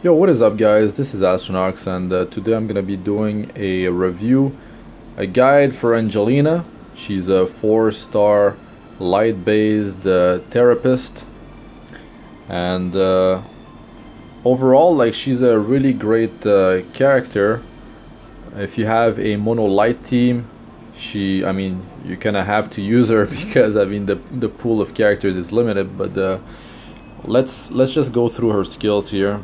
Yo, what is up guys? This is Astranox and today I'm gonna be doing a review, a guide for Angelina. She's a 4-star light-based therapist, and overall, like, she's a really great character. If you have a mono light team, you kind of have to use her because the pool of characters is limited. But let's just go through her skills here.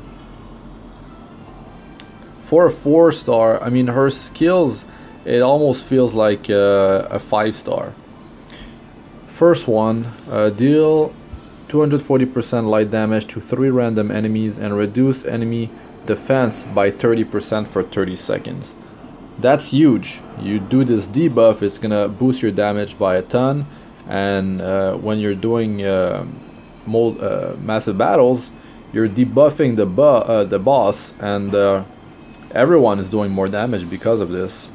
For a 4-star, her skills, it almost feels like a 5-star. First one, deal 240% light damage to 3 random enemies and reduce enemy defense by 30% for 30 seconds. That's huge. You do this debuff, it's gonna boost your damage by a ton, and when you're doing massive battles, you're debuffing the boss, and everyone is doing more damage because of this.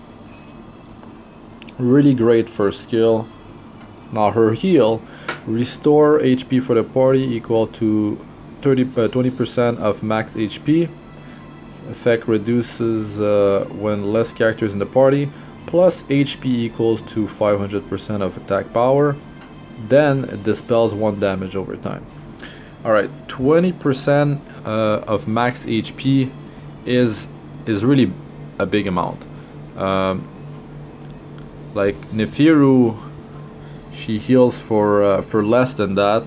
Really great first skill. Now her heal, restore HP for the party equal to 20% of max HP. Effect reduces when less characters in the party, plus HP equals to 500% of attack power. Then it dispels 1 damage over time. Alright, 20% of max HP is really a big amount. Like Nefeeru, she heals for less than that.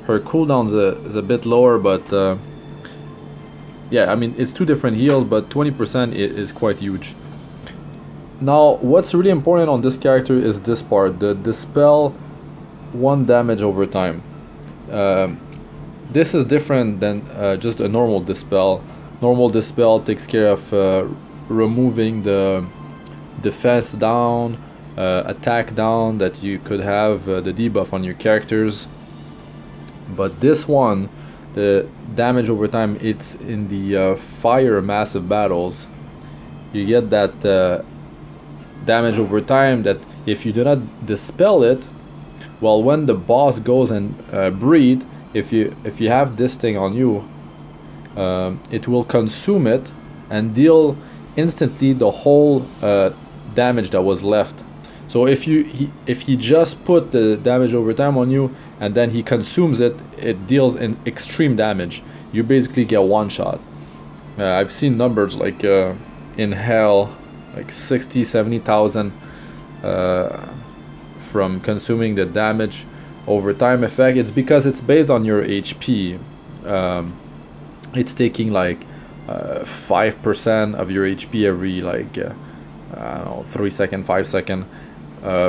Her cooldown is a bit lower, but yeah, it's 2 different heals, but 20% is quite huge. Now, what's really important on this character is this part, the dispel 1 damage over time. This is different than just a normal dispel. Normal dispel takes care of removing the defense down, attack down that you could have, the debuff on your characters. But this one, the damage over time, it's in the fire massive battles. You get that damage over time that if you do not dispel it, well, when the boss goes and breathe, if you have this thing on you, it will consume it and deal instantly the whole damage that was left. So if he just put the damage over time on you and then he consumes it, it deals an extreme damage. You basically get 1 shot. I've seen numbers like in hell, like 60,000-70,000 from consuming the damage over time effect. It's because it's based on your HP. It's taking like 5% of your HP every like I don't know, 3 second, 5 second,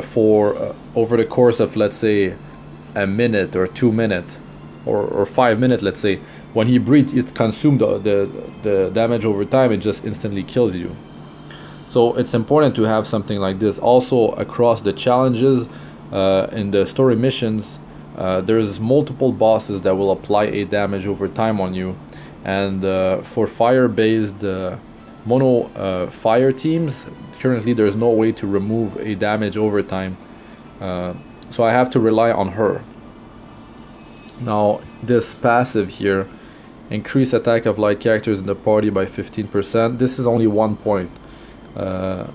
for over the course of, let's say, a minute or 2 minutes or 5 minutes. Let's say when he breathes, it consumes the damage over time. It just instantly kills you. So it's important to have something like this. Also, across the challenges in the story missions, there's multiple bosses that will apply a damage over time on you. And for fire-based mono fire teams, currently there's no way to remove a damage over time, so I have to rely on her. Now this passive here, increase attack of light characters in the party by 15%. This is only 1 point, so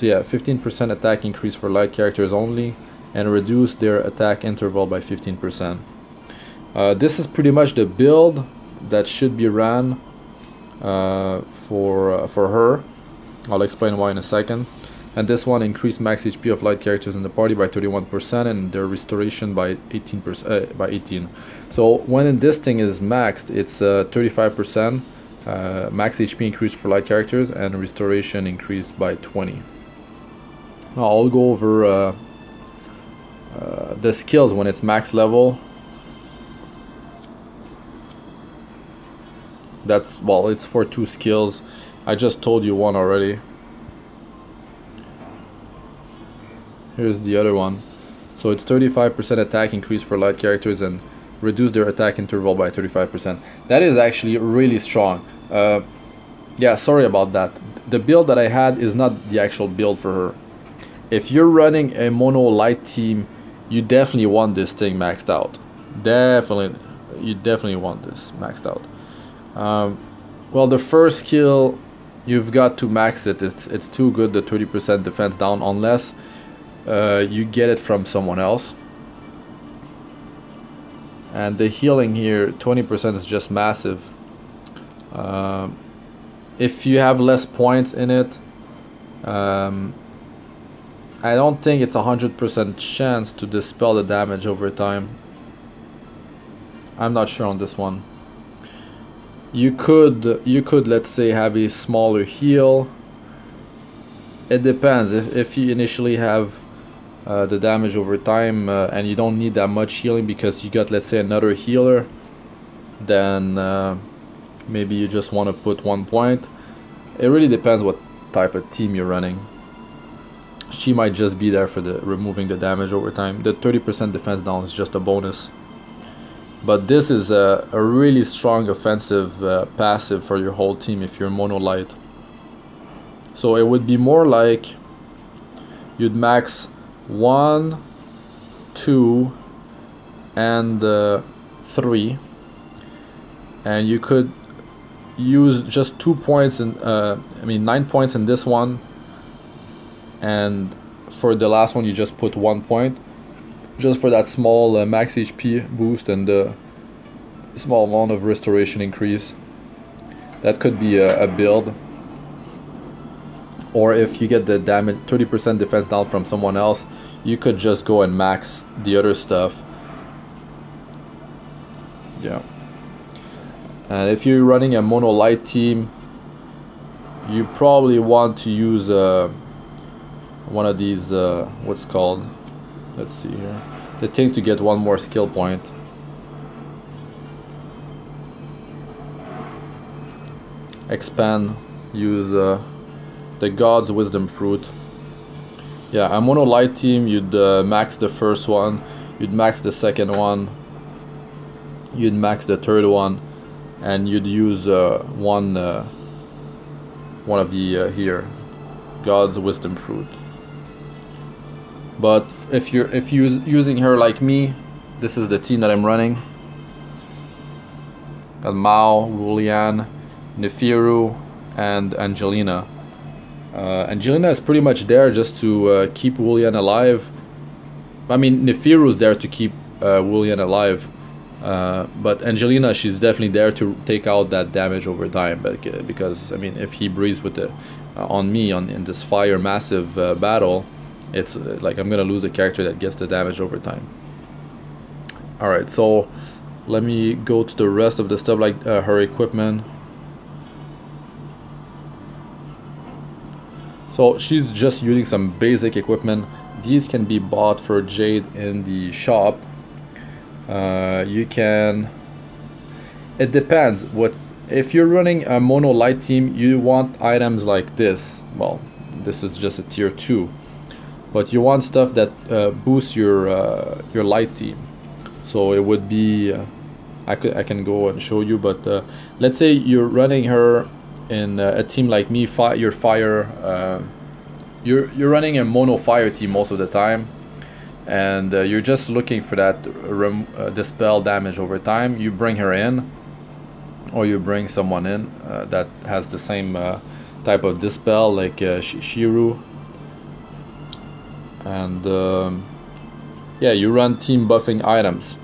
yeah, 15% attack increase for light characters only, and reduce their attack interval by 15%. This is pretty much the build that should be ran for her. I'll explain why in a second. And this one, increased max HP of light characters in the party by 31% and their restoration by 18%. By 18. So when this thing is maxed, it's 35% max HP increase for light characters and restoration increased by 20. Now I'll go over the skills when it's max level. That's, well, it's for 2 skills. I just told you one already. Here's the other one. So it's 35% attack increase for light characters and reduce their attack interval by 35%. That is actually really strong. Yeah, sorry about that. The build that I had is not the actual build for her. If you're running a mono light team, you definitely want this thing maxed out. You definitely want this maxed out. Well, the first skill, you've got to max it. It's too good, the 30% defense down, unless you get it from someone else. And the healing here, 20% is just massive. If you have less points in it, I don't think it's 100% chance to dispel the damage over time. I'm not sure on this one. You could let's say have a smaller heal. It depends. If you initially have the damage over time and you don't need that much healing because you got, let's say, another healer, then maybe you just want to put 1 point. It really depends what type of team you're running. She might just be there for the removing the damage over time. The 30% defense down is just a bonus. But this is a really strong offensive passive for your whole team if you're mono light. So it would be more like you'd max 1, 2, and 3, and you could use just 2 points in 9 points in this one, and for the last one you just put 1 point just for that small max HP boost and the small amount of restoration increase. That could be a build. Or if you get the damage 30% defense down from someone else, you could just go and max the other stuff. Yeah. And if you're running a mono light team, you probably want to use one of these what's called, let's see here, the thing to get 1 more skill point. Expand, use the God's Wisdom Fruit. Yeah, a mono light team, you'd max the first one, you'd max the second one, you'd max the third one, and you'd use one of the here, God's Wisdom Fruit. But if you're using her like me, this is the team that I'm running. Got Mao, Lian, Nefeeru, and Angelina. Angelina is pretty much there just to keep Lian alive. I mean, Nefeeru is there to keep Lian alive. But Angelina, she's definitely there to take out that damage over time. But because I mean, if he breathes with the on me in this fire massive battle, it's like I'm gonna lose the character that gets the damage over time. All right, so let me go to the rest of the stuff, like her equipment. So she's just using some basic equipment. These can be bought for Jade in the shop. You can, it depends what, if you're running a mono light team, you want items like this. Well, this is just a tier 2, but you want stuff that boosts your light team. So it would be I can go and show you, but let's say you're running her in a team like me, you're running a mono fire team most of the time, and you're just looking for that dispel damage over time. You bring her in, or you bring someone in that has the same type of dispel, like Shiru, and yeah, you run team buffing items.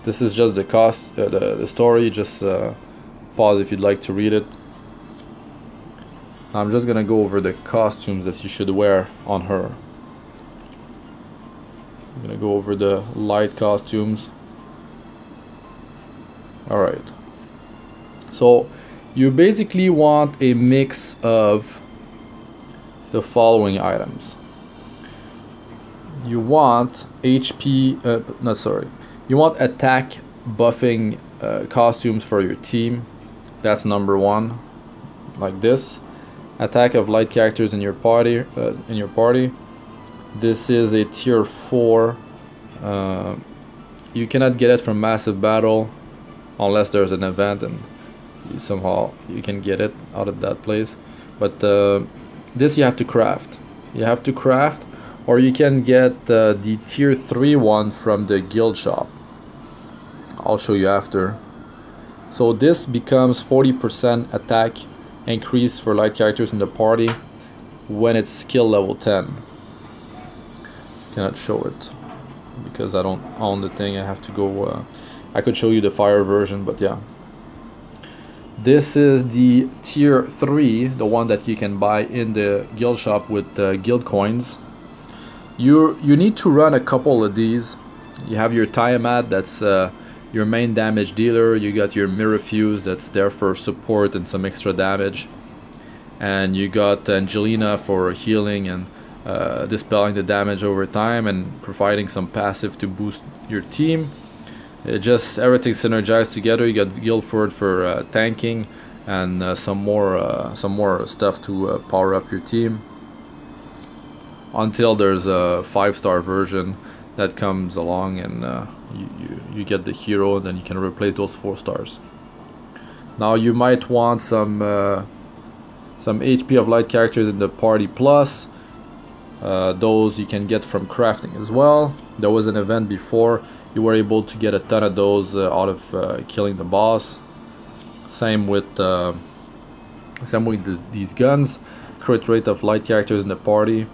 This is just the cost, the story. Just pause if you'd like to read it. I'm just gonna go over the costumes that you should wear on her. I'm gonna go over the light costumes. Alright. So you basically want a mix of the following items. You want HP, you want attack buffing costumes for your team. That's number 1, like this. Attack of light characters in your party. This is a tier 4. You cannot get it from massive battle unless there's an event and somehow you can get it out of that place. But this you have to craft. Or you can get the tier 3 one from the guild shop. I'll show you after. So this becomes 40% attack increase for light characters in the party when it's skill level 10. Cannot show it because I don't own the thing. I have to go I could show you the fire version, but yeah. This is the tier 3, the one that you can buy in the guild shop with guild coins. You need to run a couple of these. You have your Tiamat, that's your main damage dealer. You got your Mirror Fuse, that's there for support and some extra damage. And you got Angelina for healing and dispelling the damage over time and providing some passive to boost your team. Just everything synergized together. You got Guildford for tanking and some more stuff to power up your team. Until there's a 5-star version that comes along and you get the hero, and then you can replace those 4 stars. Now you might want some HP of light characters in the party plus. Those you can get from crafting as well. There was an event before. You were able to get a ton of those out of killing the boss. Same with these guns. Crit rate of light characters in the party.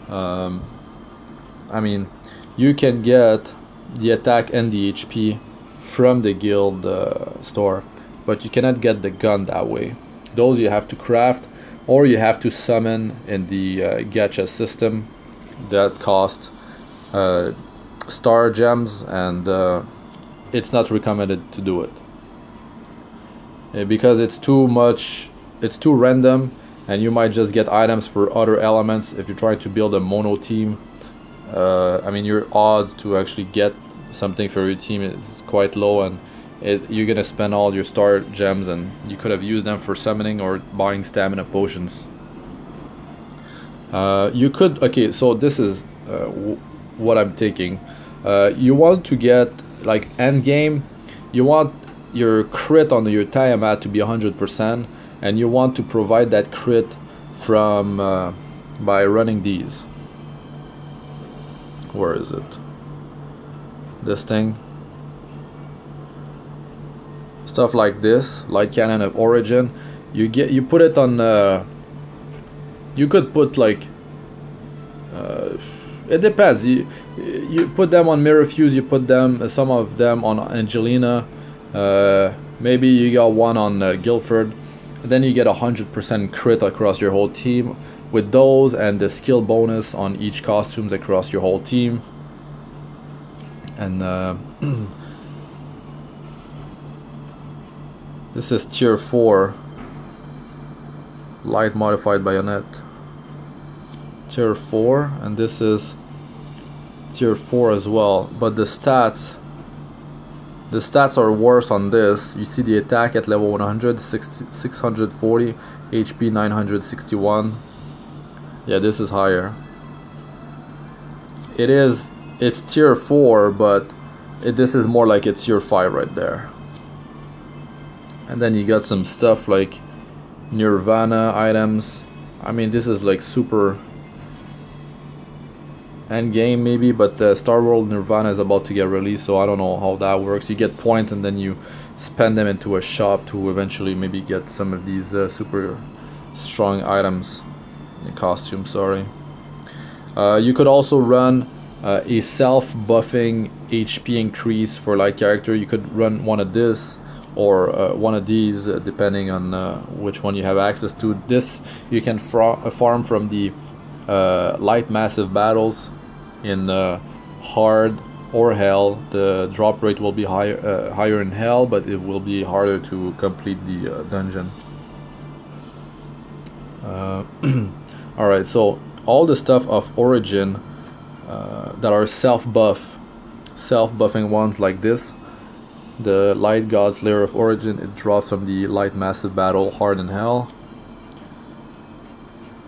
I mean, you can get the attack and the HP from the guild store, but you cannot get the gun that way. Those you have to craft, or you have to summon in the gacha system that cost star gems, and it's not recommended to do it because it's too much, it's too random, and you might just get items for other elements if you're trying to build a mono team. I mean, your odds to actually get something for your team is quite low, and you're gonna spend all your star gems, and you could have used them for summoning or buying stamina potions. You could, okay, so this is what I'm taking. You want to get, like, end game, you want your crit on your Tiamat to be 100%, and you want to provide that crit from by running these. Where is it? This thing. Stuff like this, light cannon of origin. You put it on. You could put like. It depends. You put them on Mirror Fuse. You put them, some of them on Angelina. Maybe you got one on Guildford. And then you get 100% crit across your whole team with those, and the skill bonus on each costumes across your whole team. And this is tier 4 light modified bayonet, tier 4, and this is tier 4 as well, but the stats are worse on this. You see the attack at level 100, 640, HP 961. Yeah, this is higher. It's tier 4, but this is more like it's tier 5 right there. And then you got some stuff like Nirvana items. I mean, this is like super end game maybe, but Star World Nirvana is about to get released, so I don't know how that works. You get points and then you spend them into a shop to eventually maybe get some of these super strong items. Costume, sorry. You could also run a self-buffing HP increase for light character. You could run one of this or one of these, depending on which one you have access to. This you can farm from the light massive battles in hard or hell. The drop rate will be higher in hell, but it will be harder to complete the dungeon. Alright, so all the stuff of origin that are self-buffing ones like this, the Light God's Lair of Origin, it drops from the Light Massive Battle, Hard in Hell.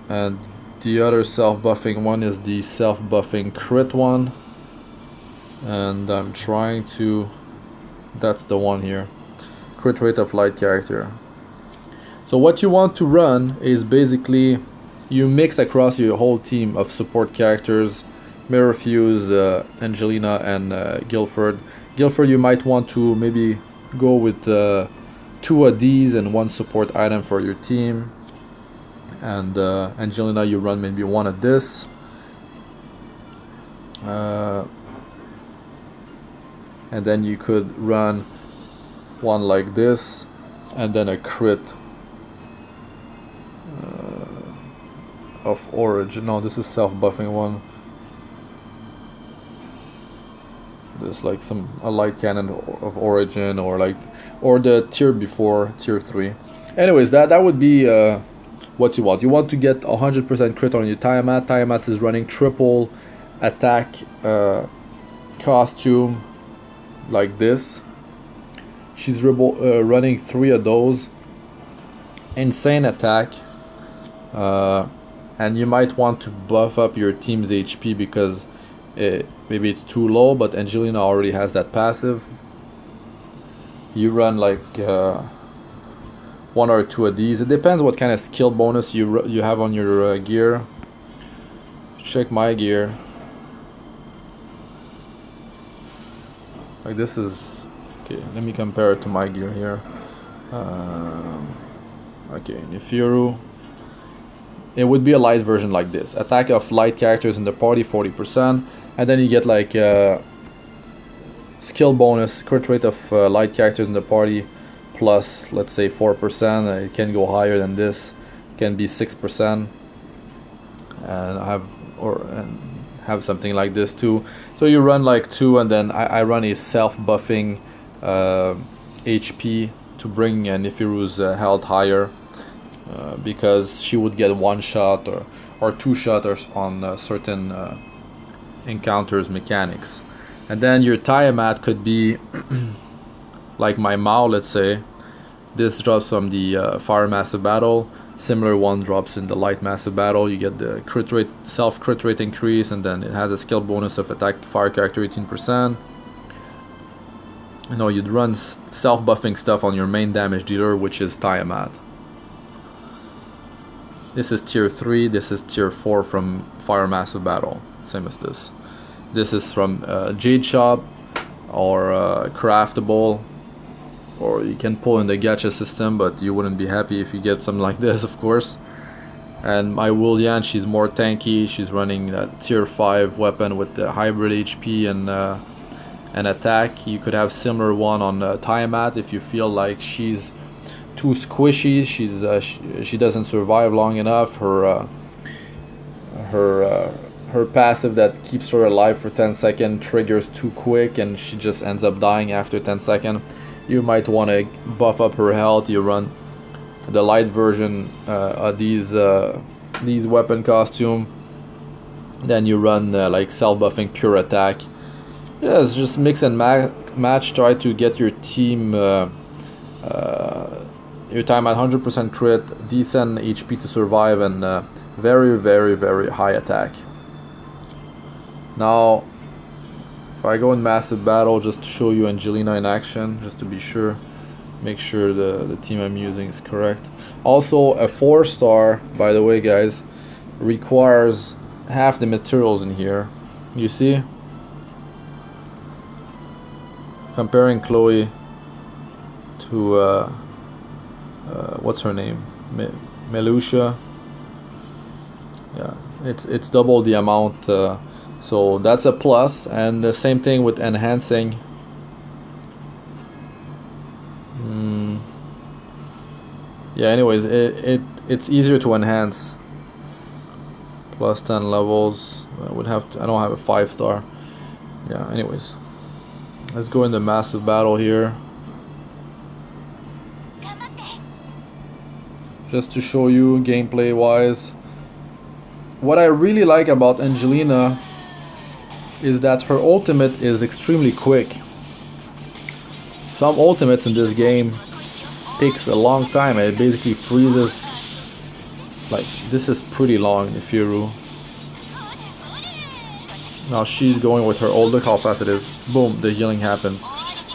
And the other self-buffing one is the self-buffing crit one. And I'm trying to... that's the one here. Crit rate of light character. So what you want to run is basically you mix across your whole team of support characters, Mirror Fuse, Angelina, and Guildford. Guildford, you might want to maybe go with 2 of these and 1 support item for your team. And Angelina, you run maybe 1 of this. And then you could run 1 like this, and then a crit of origin. No, this is self-buffing one. There's like a light cannon of origin, or the tier before, tier 3. Anyways, that would be what you want. You want to get 100% crit on your Tiamat. Tiamat is running triple attack costume like this. She's running 3 of those. Insane attack. And you might want to buff up your team's HP because maybe it's too low, but Angelina already has that passive. You run like 1 or 2 of these. It depends what kind of skill bonus you have on your gear. Check my gear. Like this is okay. Let me compare it to my gear here. Okay, Nefeeru. It would be a light version like this. Attack of light characters in the party 40%, and then you get like skill bonus, crit rate of light characters in the party plus, let's say 4%. It can go higher than this. It can be 6%, and have something like this too. So you run like 2, and then I run a self-buffing HP to bring Nefeeru's health higher. Because she would get 1 shot or 2 shots on certain encounters mechanics. And then your Tiamat could be like my Mao, let's say. This drops from the Fire Massive Battle. Similar one drops in the Light Massive Battle. You get the crit rate, self crit rate increase, and then it has a skill bonus of attack fire character 18%. You know, you'd run self-buffing stuff on your main damage dealer, which is Tiamat. This is tier 3, this is tier 4 from Fire Massive Battle, same as this. This is from Jade Shop or Craftable, or you can pull in the gacha system, but you wouldn't be happy if you get something like this, of course. And my Lian, she's more tanky. She's running a tier 5 weapon with the hybrid HP and attack. You could have similar one on Tiamat if you feel like she's too squishy. She doesn't survive long enough. Her passive that keeps her alive for 10 seconds triggers too quick, and she just ends up dying after 10 seconds. You might want to buff up her health. You run the light version of these weapon costume. Then you run like self-buffing pure attack. Yes, just mix and match. Try to get your team your time at 100% crit, decent HP to survive, and very, very, very high attack. Now, if I go in massive battle, just to show you Angelina in action, just to be sure, make sure the team I'm using is correct. Also, a 4-star, by the way, guys, requires half the materials in here. You see? Comparing Chloe to what's her name, Melusha. Yeah, it's double the amount, so that's a plus. And the same thing with enhancing. Yeah, anyways, it's easier to enhance. Plus 10 levels. I don't have a 5-star. Yeah, anyways, let's go into massive battle here. Just to show you gameplay wise, what I really like about Angelina is that her ultimate is extremely quick. Some ultimates in this game takes a long time, and it basically freezes. Like, this is pretty long, Nefeeru. Now she's going with her ult. Look how fast it is. Boom, the healing happens.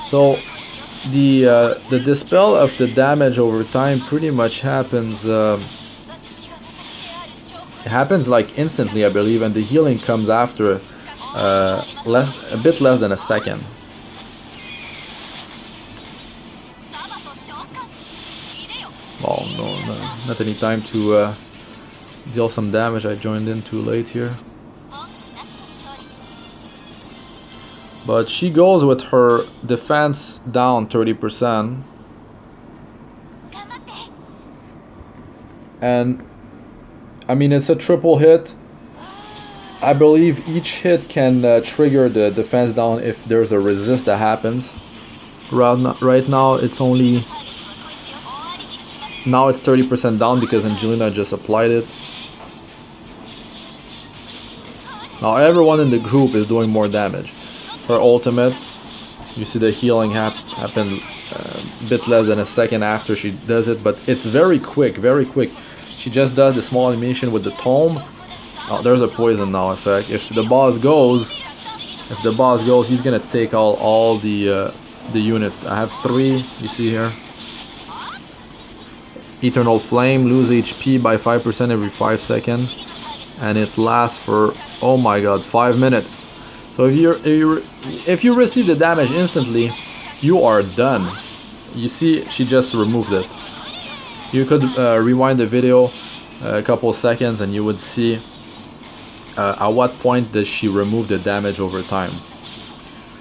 So the dispel of the damage over time pretty much happens. It happens like instantly, I believe, and the healing comes after a bit less than a second. not any time to deal some damage. I joined in too late here. But she goes with her defense down 30%. And I mean, it's a triple hit. I believe each hit can trigger the defense down if there's a resist that happens. Right now it's only... Now it's 30% down because Angelina just applied it. Now everyone in the group is doing more damage. Her ultimate, you see the healing happen a bit less than a second after she does it, but it's very quick, very quick. She just does the small animation with the tome. Oh, there's a poison now effect. If the boss goes, he's gonna take all the units. I have 3, you see here. Eternal Flame, lose HP by 5% every 5 seconds, and it lasts for, oh my god, 5 minutes. So if you receive the damage instantly, you are done. You see, she just removed it. You could rewind the video a couple seconds and you would see at what point does she remove the damage over time.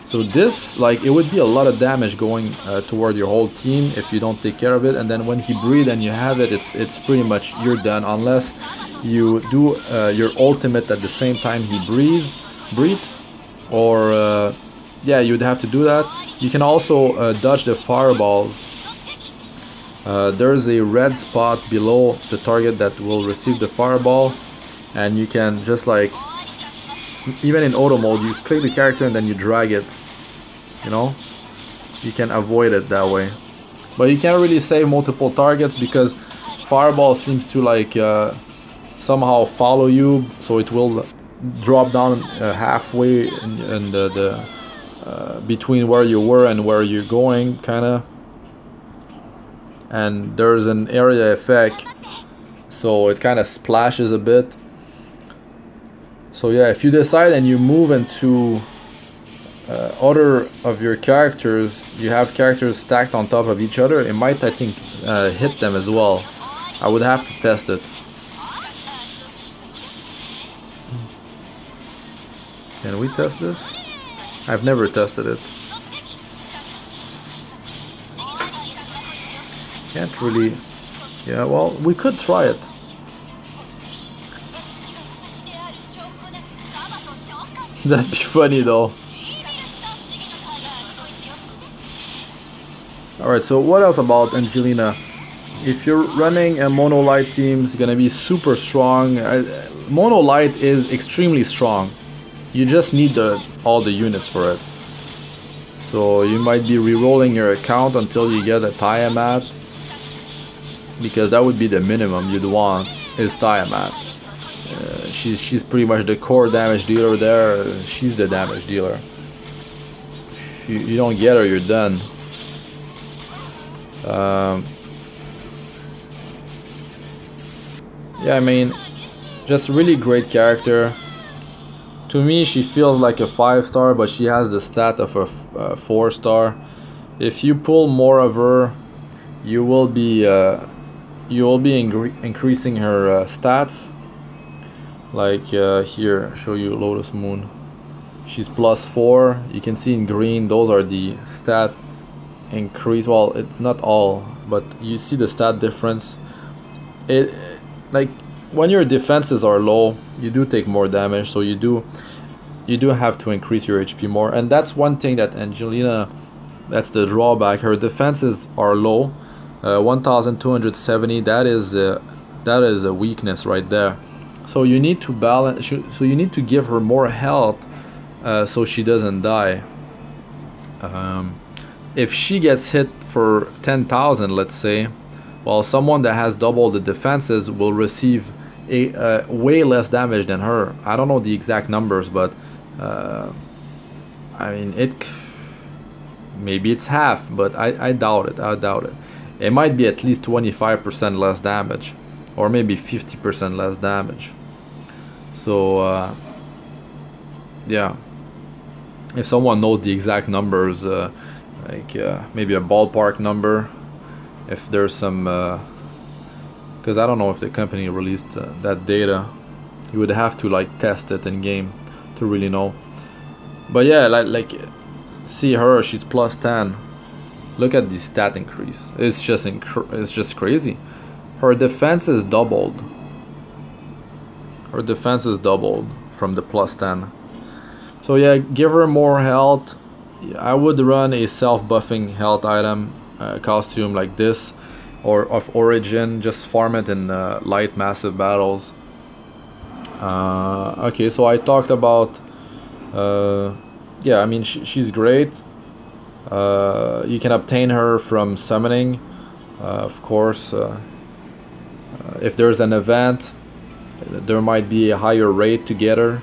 So this, like, it would be a lot of damage going toward your whole team if you don't take care of it. And then when he breathes and you have it, it's pretty much you're done, unless you do your ultimate at the same time he breathe, or yeah, you'd have to do that. You can also dodge the fireballs. There's a red spot below the target that will receive the fireball, and you can just, like, even in auto mode, you click the character and then you drag it, you know, you can avoid it that way. But you can't really save multiple targets because fireball seems to, like, somehow follow you, so it will drop down halfway in the between where you were and where you're going, kind of. And there's an area effect, so it kind of splashes a bit. So yeah, if you decide and you move into other of your characters, you have characters stacked on top of each other, it might, I think, hit them as well. I would have to test it. Can we test this? I've never tested it. Can't really... Yeah, well, we could try it. That'd be funny though. Alright, so what else about Angelina? If you're running a mono light team, it's gonna be super strong. Mono light is extremely strong. You just need all the units for it. So you might be re-rolling your account until you get a Tiamat, because that would be the minimum you'd want, is Tiamat. She's pretty much the core damage dealer there. She's the damage dealer. If you don't get her, you're done. Yeah, I mean, just really great character. To me, she feels like a 5-star, but she has the stat of a 4-star. If you pull more of her, you will be increasing her stats. Like here, show you Lotus Moon. She's +4. You can see in green, those are the stat increase. Well, it's not all, but you see the stat difference. It, like, when your defenses are low, you do take more damage, so you do have to increase your HP more. And that's one thing that Angelina, that's the drawback. Her defenses are low, 1270. That is a weakness right there. So you need to balance. So you need to give her more health, so she doesn't die. If she gets hit for 10,000, let's say, well, someone that has double the defenses will receive a way less damage than her. I don't know the exact numbers, but I mean, maybe it's half, but I doubt it. I doubt it. It might be at least 25% less damage, or maybe 50% less damage. So yeah, if someone knows the exact numbers, like maybe a ballpark number, if there's some because I don't know if the company released that data. You would have to like test it in game to really know. But yeah, like see her, she's plus 10. Look at the stat increase. It's just crazy. Her defense is doubled. Her defense is doubled from the plus 10. So yeah, give her more health. I would run a self-buffing health item costume like this, or of origin. Just farm it in light massive battles. Okay, so I talked about yeah, I mean she's great. You can obtain her from summoning, of course. If there's an event, there might be a higher rate to get her.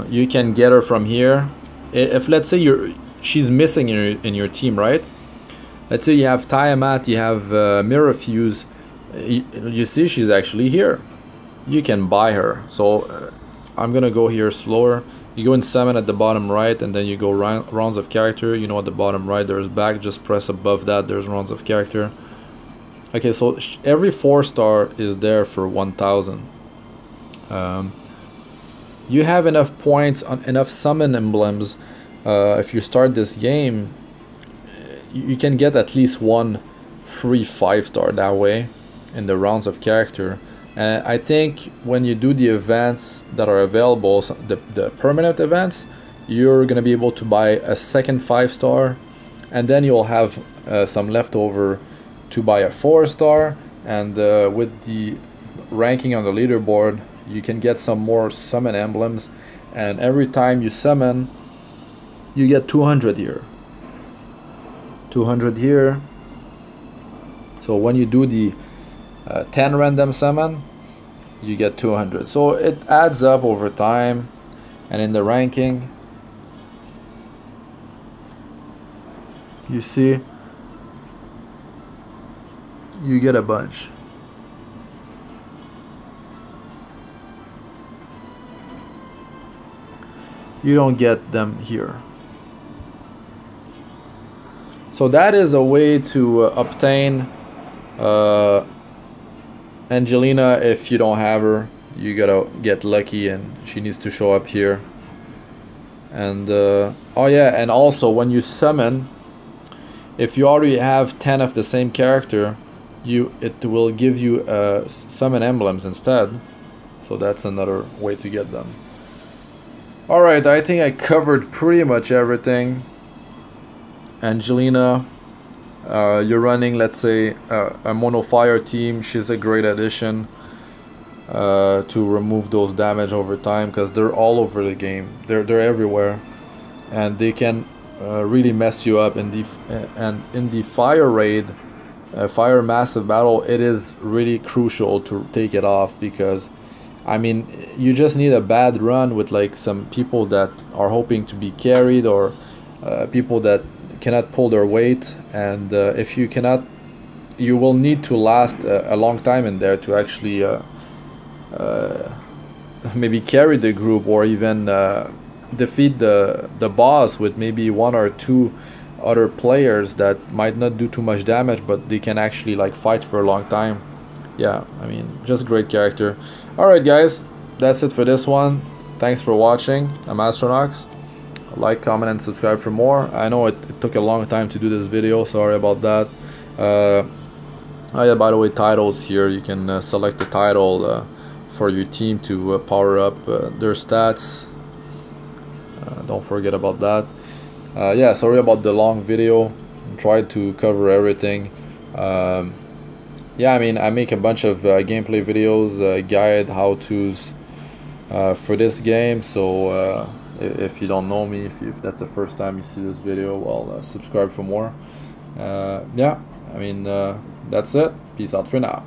You can get her from here. If let's say she's missing in your team, right? Let's say you have Tiamat, you have Mirror Fuse. You see she's actually here. You can buy her. So I'm gonna go here slower. You go in summon at the bottom right, and then you go rounds of character. You know, at the bottom right there's back. Just press above that. There's rounds of character. Okay, so every 4-star is there for 1,000. You have enough points on enough summon emblems. If you start this game, you can get at least one free 5-star that way in the rounds of character. And I think when you do the events that are available, the permanent events, you're gonna be able to buy a second 5-star, and then you'll have some leftover to buy a 4-star. And with the ranking on the leaderboard, you can get some more summon emblems, and every time you summon, you get 200 here. 200 here. So when you do the 10 random summon, you get 200. So it adds up over time, and in the ranking, you see, you get a bunch. You don't get them here. So that is a way to obtain Angelina. If you don't have her, you gotta get lucky, and she needs to show up here. And oh yeah, and also when you summon, if you already have 10 of the same character, it will give you summon emblems instead. So that's another way to get them. Alright, I think I covered pretty much everything. Angelina, you're running, let's say, a mono fire team. She's a great addition to remove those damage over time, because they're all over the game. They're everywhere, and they can really mess you up in the fire raid, fire massive battle. It is really crucial to take it off, because I mean, you just need a bad run with like some people that are hoping to be carried, or people that cannot pull their weight. And if you cannot, you will need to last a long time in there to actually maybe carry the group, or even defeat the boss with maybe 1 or 2 other players that might not do too much damage, but they can actually like fight for a long time. Yeah, I mean, just great character. Alright guys, that's it for this one. Thanks for watching. I'm Astranox. Like, comment, and subscribe for more. I know it took a long time to do this video, sorry about that. Oh yeah, by the way, titles here. You can select the title for your team to power up their stats. Don't forget about that. Yeah, sorry about the long video. Tried to cover everything. Yeah, I mean, I make a bunch of gameplay videos, guide, how-tos for this game. So if you don't know me, if that's the first time you see this video, well, subscribe for more. Yeah, I mean, that's it. Peace out for now.